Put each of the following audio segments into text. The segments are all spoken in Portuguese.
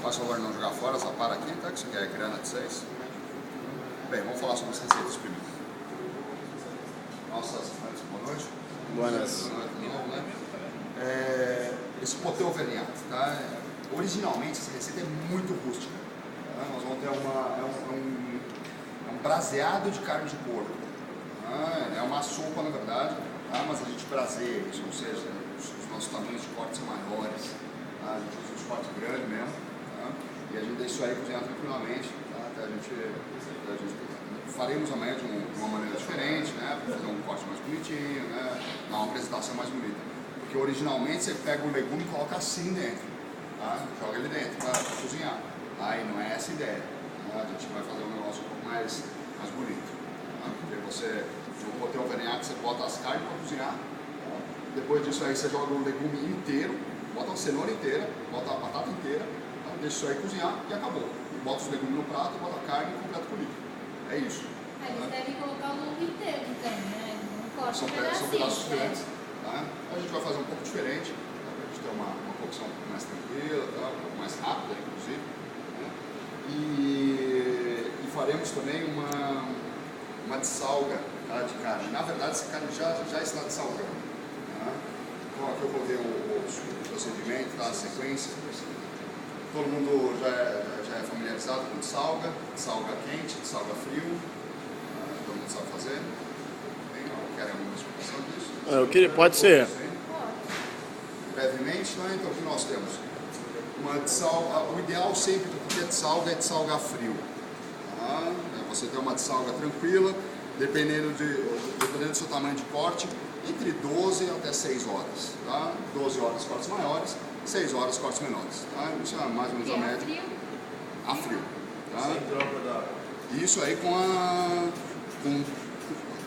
faz favor de não jogar fora essa para aqui, tá? Que isso aqui é grana de vocês. Bem, vamos falar sobre as receitas primeiro. Nossa, boa noite. Boa noite. Esse poté auvergnat, tá? Originalmente essa receita é muito rústica. Tá? Nós vamos ter um braseado de carne de porco. É uma sopa, na verdade, tá? Mas a gente braseia isso, ou seja, os nossos tamanhos de cortes são maiores. Tá? A gente usa os cortes grandes mesmo. Tá? E a gente deixa isso aí cozinhar tranquilamente. Tá? Até a gente faremos amanhã de uma maneira diferente, né? Para fazer um corte mais bonitinho, né? Dar uma apresentação mais bonita. Porque originalmente você pega o legume e coloca assim dentro, tá? Joga ele dentro para cozinhar. Aí não é essa a ideia. Tá? A gente vai fazer um negócio um pouco mais bonito. Tá? Porque você, no poté auvergnat, você bota as carnes para cozinhar. Tá? Depois disso aí você joga o legume inteiro, bota a cenoura inteira, bota a batata inteira, tá? Deixa isso aí cozinhar e acabou. E bota os legumes no prato, bota a carne e completa comigo. É isso. Eles devem colocar o lombo inteiro, então, né? Não corta São pedaços diferentes. Tá? A gente vai fazer um pouco diferente, tá? Para a gente ter uma cocção um pouco mais tranquila, tá? Um pouco mais rápida, inclusive. Né? E faremos também uma dessalga, tá? De carne. Na verdade, essa carne já está dessalgando. Tá? Então, aqui eu coloquei o procedimento, tá? A sequência. Todo mundo já é familiarizado com dessalga quente, dessalga frio. Todo mundo sabe fazer. Querem alguma explicação disso? Eu queria, pode ser. Brevemente, né? Então o que nós temos? Uma dessalga, o ideal sempre do que é dessalgar frio. Tá? Você tem uma dessalga tranquila, dependendo do seu tamanho de corte, entre 12 até 6 horas. Tá? 12 horas cortes maiores, 6 horas cortes menores. Tá? Isso é mais ou menos a média. A frio. Tá? Sem troca da... Isso aí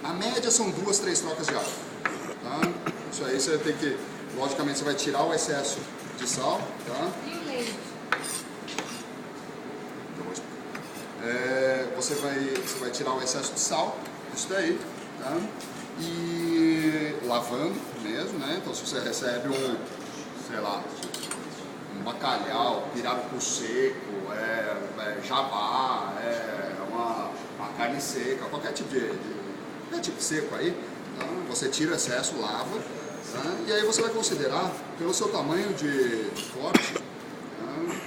a média são 2, 3 trocas de água. Tá? Isso aí você tem que, logicamente, você vai tirar o excesso de sal. Tá? E o leite? Você vai tirar o excesso de sal, isso daí. Tá? E lavando mesmo, né? Então se você recebe um bacalhau, pirarucu seco, jabá, uma carne seca, qualquer tipo de seco aí, tá? Você tira o excesso, lava, tá? E aí você vai considerar, pelo seu tamanho de corte, tá?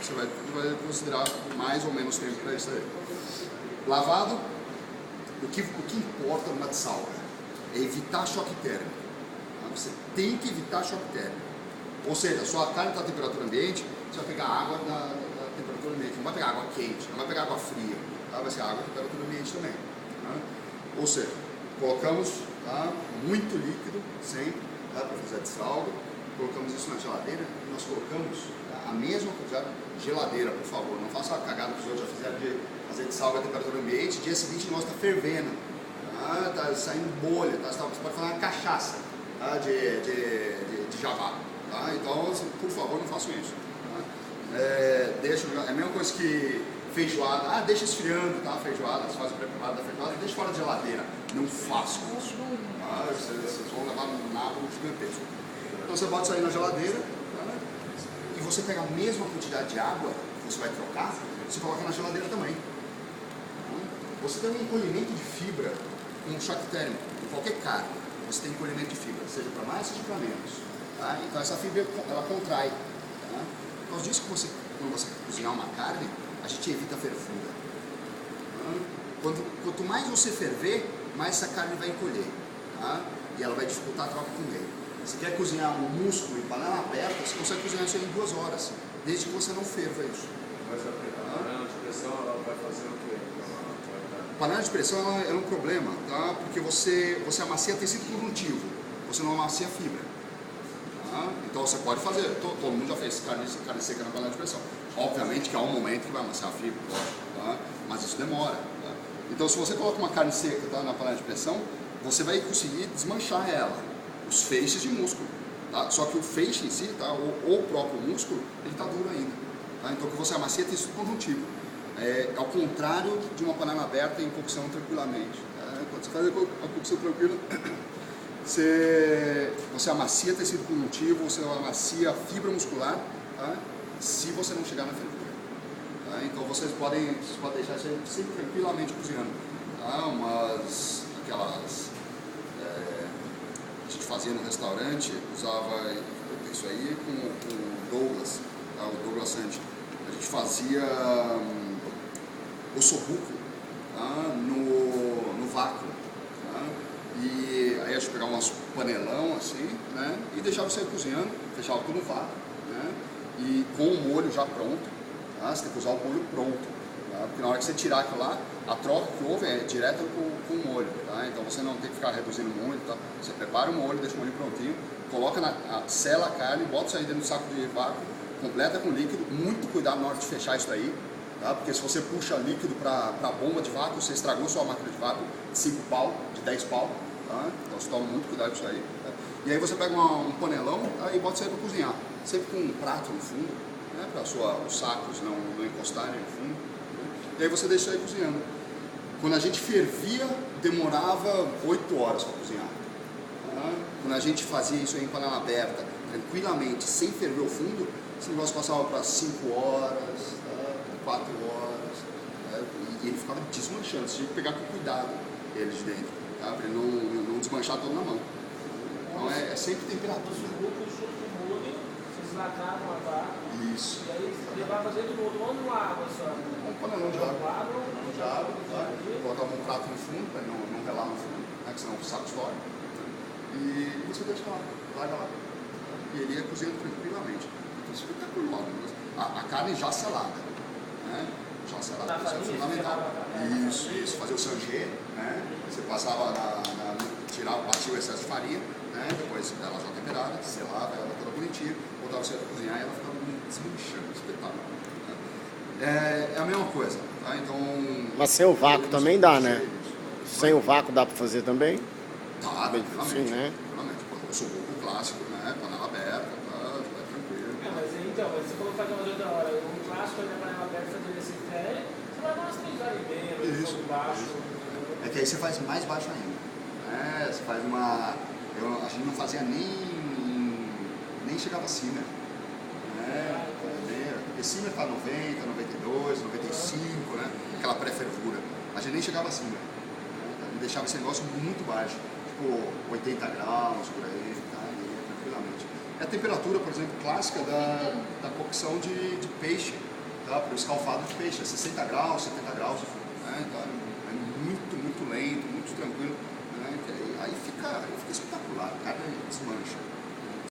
Você vai considerar mais ou menos tempo para isso aí. Lavado, o que importa numa dessalga é evitar choque térmico. Tá? Você tem que evitar choque térmico. Ou seja, sua carne está à temperatura ambiente, você vai pegar água da temperatura ambiente, não vai pegar água quente, não vai pegar água fria, tá? Vai ser água da temperatura ambiente também. Tá? Ou seja, colocamos, tá, muito líquido sempre, tá, para fazer a dessalga, colocamos isso na geladeira e nós colocamos, tá, a mesma quantidade de geladeira, por favor, não faça a cagada que os outros já fizeram de fazer dessalga a temperatura ambiente, dia seguinte o nosso está fervendo, tá saindo bolha, tá, você pode fazer uma cachaça, tá, de jabá. Tá? Então, por favor, não façam isso. Tá? É a mesma coisa que feijoada. Deixa esfriando, tá? Feijoada, você faz o preparado da feijoada, deixa fora da geladeira. Não façam isso. Tá? Vocês vão levar um nabo gigantesco. Então você bota isso aí na geladeira, tá? E você pega a mesma quantidade de água que você vai trocar, você coloca na geladeira também. Tá? Você tem um encolhimento de fibra com choque térmico, em qualquer carne. Você tem encolhimento de fibra, seja para mais, seja para menos. Tá? Então essa fibra ela contrai. Tá? Por causa disso, quando você cozinhar uma carne, a gente evita a fervura. Tá? Quanto mais você ferver, mais essa carne vai encolher. Tá? E ela vai dificultar a troca com o meio. Se quer cozinhar um músculo em panela aberta, você consegue cozinhar isso aí em 2 horas, desde que você não ferva isso. Mas a panela de pressão ela vai fazer o quê? Panela de pressão é um problema, tá? Porque você amacia tecido conjuntivo, você não amacia fibra. Então você pode fazer, todo mundo já fez carne seca na panela de pressão. Obviamente que há um momento que vai amassar a fibra, tá? Mas isso demora. Tá? Então se você coloca uma carne seca, tá, na panela de pressão, você vai conseguir desmanchar ela, os feixes de músculo. Tá? Só que o feixe em si, tá, ou o próprio músculo, ele está duro ainda. Tá? Então o que você amacia é tecido conjuntivo. É ao contrário de uma panela aberta em cocção tranquilamente. Tá? Quando você faz a cocção tranquila, você amacia tecido conjuntivo, você amacia fibra muscular, tá? Se você não chegar na fervura. Tá? Então vocês podem deixar isso aí sempre tranquilamente cozinhando. Tá? Aquelas a gente fazia no restaurante, usava isso aí com o Douglas, tá? O Douglas Santi. A gente fazia ossobuco, tá? no vácuo. Tá? E aí a gente pegava um panelão assim, né? E deixava isso aí cozinhando, fechava tudo no vácuo, né? E com o molho já pronto, tá? Você tem que usar o molho pronto, tá? Porque na hora que você tirar aquilo lá, a troca que houve é direta com o molho, tá? Então você não tem que ficar reduzindo muito, tá? Você prepara o molho, deixa o molho prontinho, coloca sela a carne, bota isso aí dentro do saco de vácuo, completa com líquido, muito cuidado na hora de fechar isso aí, tá? Porque se você puxa líquido para a bomba de vácuo, você estragou sua máquina de vácuo de 5 pau, de 10 pau, tá? Então você toma muito cuidado com isso aí, tá? E aí você pega um panelão, tá? E bota isso aí para cozinhar, sempre com um prato no fundo, né? Para os sacos não encostarem no fundo, né? E aí você deixa isso aí cozinhando. Quando a gente fervia, demorava 8 horas para cozinhar. Tá? Quando a gente fazia isso aí em panela aberta, tranquilamente, sem ferver o fundo, esse negócio passava para 5 horas, tá? 4 horas, tá? E ele ficava desmanchando. Você tinha que pegar com cuidado ele de dentro, tá? Para ele não desmanchar todo na mão. Então é sempre temperatura. Os grupos junto com o molho, vocês lacravam a vaca. Isso. E aí levava dentro do molho, onde uma água só? Um panelão de água. De água, tá? Colocava um prato no fundo, para não relar no fundo, né? Que senão o saco estoura. E você deixa lá, larga lá. E ele ia cozinhando tranquilamente. Então, espetacular. A carne já selada, né? Já selada, isso é fundamental. Isso, fazer o sangê, né? Você passava batia o excesso de farinha, né? Depois ela já temperada, selava ela toda bonitinha, botava você para cozinhar e ela ficava desmanchando, espetáculo. É a mesma coisa, tá? Então... Mas sem o vácuo também dá, né? Sem o vácuo dá para fazer também? Tá, Sim, né? Eu sou o clássico, né? Panela aberta, tá? Vai tranquilo. Mas você falou que faz uma outra hora. O clássico da panela aberta fazer esse fé, você vai dar umas 3 horas e meia, fogo baixo. É que aí você faz mais baixo ainda. Né? Você faz a gente não fazia nem chegava acima. Né? Porque cima tá 90, 92, 95, né? Aquela pré-fervura. A gente nem chegava acima. A gente deixava esse negócio muito baixo. 80 graus, por aí, tá? E tranquilamente. É a temperatura, por exemplo, clássica da cocção de peixe, tá? Para o escalfado de peixe, é 60 graus, 70 graus, né? Então, é muito lento, muito tranquilo, né? Aí fica espetacular, a carne desmancha.